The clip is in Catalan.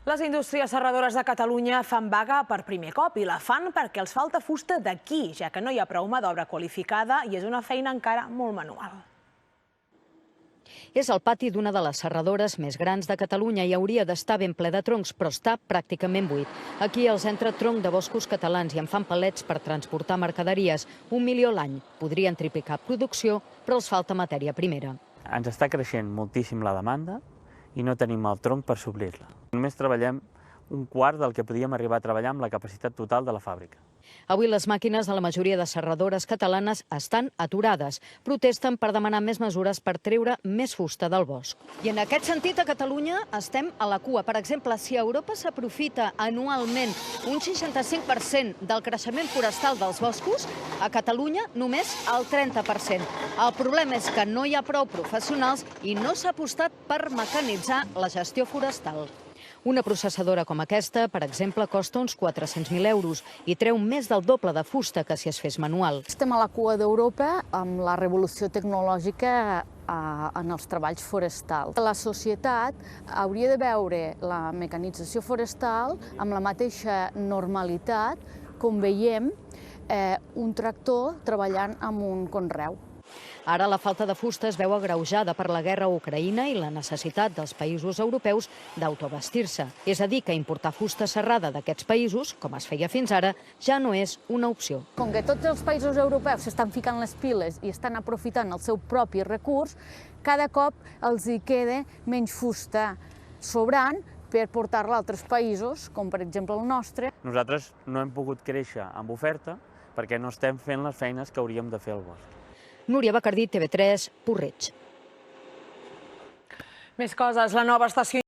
Les indústries serradores de Catalunya fan vaga per primer cop i la fan perquè els falta fusta d'aquí, ja que no hi ha prou mà d'obra qualificada i és una feina encara molt manual. És el pati d'una de les serradores més grans de Catalunya i hauria d'estar ben ple de troncs, però està pràcticament buit. Aquí els entra tronc de boscos catalans i en fan palets per transportar mercaderies. 1 milió l'any. Podrien triplicar producció, però els falta matèria primera. Ens està creixent moltíssim la demanda i no tenim el tronc per suplir-la. Només treballem un quart del que podíem arribar a treballar amb la capacitat total de la fàbrica. Avui les màquines de la majoria de serradores catalanes estan aturades. Protesten per demanar més mesures per treure més fusta del bosc. I en aquest sentit, a Catalunya estem a la cua. Per exemple, si a Europa s'aprofita anualment un 65% del creixement forestal dels boscos, a Catalunya només el 30%. El problema és que no hi ha prou professionals i no s'ha apostat per mecanitzar la gestió forestal. Una processadora com aquesta, per exemple, costa uns 400.000 euros i treu més del doble de fusta que si es fes manual. Estem a la cua d'Europa amb la revolució tecnològica en els treballs forestals. La societat hauria de veure la mecanització forestal amb la mateixa normalitat com veiem un tractor treballant amb un conreu. Ara la falta de fusta es veu agreujada per la guerra a Ucraïna i la necessitat dels països europeus d'autobastir-se. És a dir, que importar fusta serrada d'aquests països, com es feia fins ara, ja no és una opció. Com que tots els països europeus s'estan ficant les piles i estan aprofitant el seu propi recurs, cada cop els hi queda menys fusta sobrant per portar-la a altres països, com per exemple el nostre. Nosaltres no hem pogut créixer amb oferta perquè no estem fent les feines que hauríem de fer al bosc. Núria Bacardí, TV3, Puig-reig. Més coses, la nova estació